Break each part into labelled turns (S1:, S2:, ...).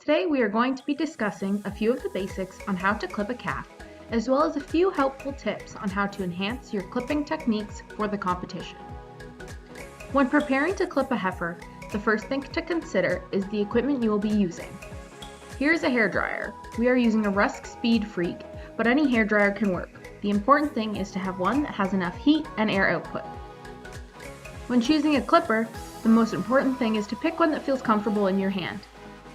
S1: Today we are going to be discussing a few of the basics on how to clip a calf, as well as a few helpful tips on how to enhance your clipping techniques for the competition. When preparing to clip a heifer, the first thing to consider is the equipment you will be using. Here's a hairdryer. We are using a Rusk Speed Freak, but any hairdryer can work. The important thing is to have one that has enough heat and air output. When choosing a clipper, the most important thing is to pick one that feels comfortable in your hand.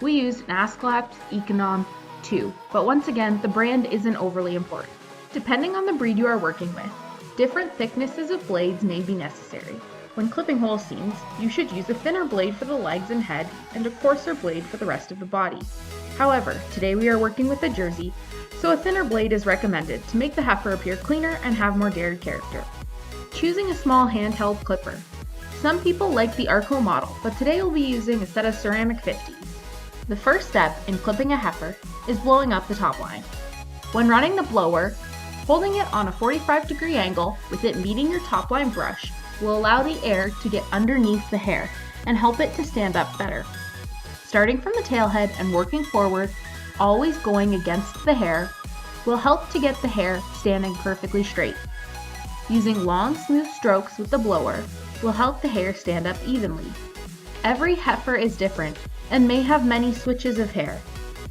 S1: We used an Askelapt Econom 2, but once again, the brand isn't overly important. Depending on the breed you are working with, different thicknesses of blades may be necessary. When clipping Holsteins, you should use a thinner blade for the legs and head and a coarser blade for the rest of the body. However, today we are working with a Jersey, so a thinner blade is recommended to make the heifer appear cleaner and have more dairy character. Choosing a small handheld clipper. Some people like the Arco model, but today we'll be using a set of ceramic 50s. The first step in clipping a heifer is blowing up the top line. When running the blower, holding it on a 45-degree angle with it meeting your top line brush will allow the air to get underneath the hair and help it to stand up better. Starting from the tail head and working forward, always going against the hair, will help to get the hair standing perfectly straight. Using long, smooth strokes with the blower will help the hair stand up evenly. Every heifer is different and may have many switches of hair.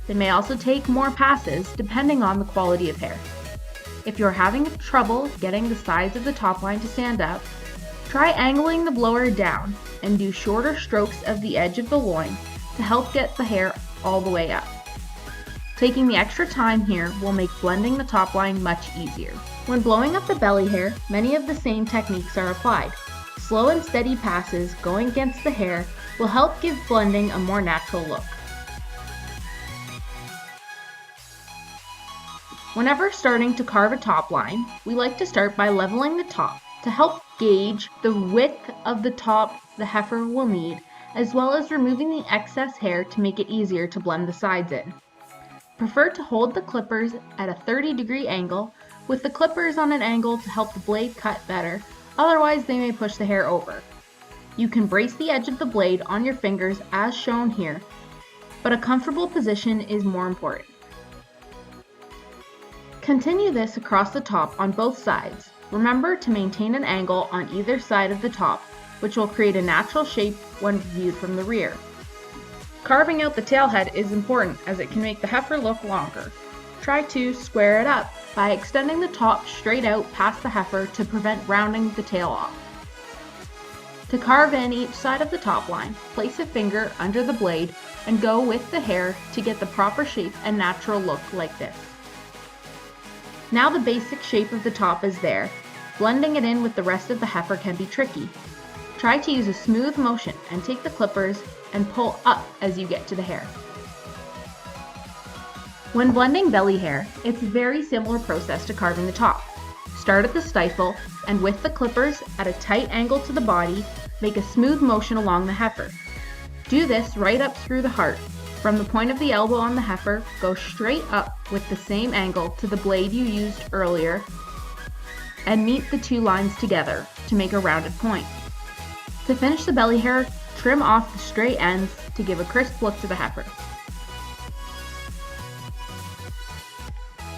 S1: They may also take more passes depending on the quality of hair. If you're having trouble getting the sides of the top line to stand up, try angling the blower down and do shorter strokes of the edge of the loin to help get the hair all the way up. Taking the extra time here will make blending the top line much easier. When blowing up the belly hair, many of the same techniques are applied. Slow and steady passes going against the hair will help give blending a more natural look. Whenever starting to carve a top line, we like to start by leveling the top to help gauge the width of the top the heifer will need, as well as removing the excess hair to make it easier to blend the sides in. Prefer to hold the clippers at a 30-degree angle, with the clippers on an angle to help the blade cut better, otherwise they may push the hair over. You can brace the edge of the blade on your fingers as shown here, but a comfortable position is more important. Continue this across the top on both sides. Remember to maintain an angle on either side of the top, which will create a natural shape when viewed from the rear. Carving out the tail head is important as it can make the heifer look longer. Try to square it up by extending the top straight out past the heifer to prevent rounding the tail off. To carve in each side of the top line, place a finger under the blade and go with the hair to get the proper shape and natural look like this. Now the basic shape of the top is there. Blending it in with the rest of the heifer can be tricky. Try to use a smooth motion and take the clippers and pull up as you get to the hair. When blending belly hair, it's a very similar process to carving the top. Start at the stifle and with the clippers at a tight angle to the body, make a smooth motion along the heifer. Do this right up through the heart. From the point of the elbow on the heifer, go straight up with the same angle to the blade you used earlier and meet the two lines together to make a rounded point. To finish the belly hair, trim off the stray ends to give a crisp look to the heifer.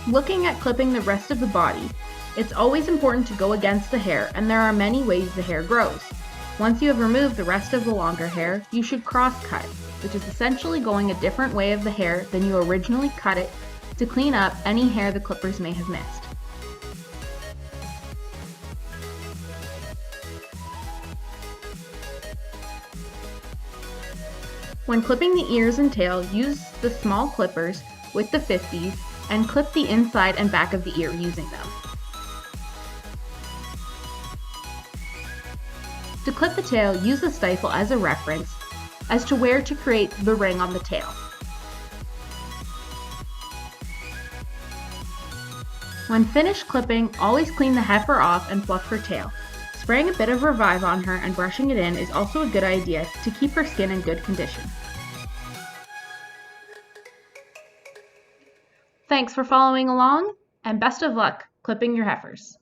S1: Looking at clipping the rest of the body, it's always important to go against the hair, and there are many ways the hair grows. Once you have removed the rest of the longer hair, you should cross-cut, which is essentially going a different way of the hair than you originally cut it to clean up any hair the clippers may have missed. When clipping the ears and tail, use the small clippers with the 50s and clip the inside and back of the ear using them. To clip the tail, use the stifle as a reference as to where to create the ring on the tail. When finished clipping, always clean the heifer off and fluff her tail. Spraying a bit of Revive on her and brushing it in is also a good idea to keep her skin in good condition. Thanks for following along, and best of luck clipping your heifers.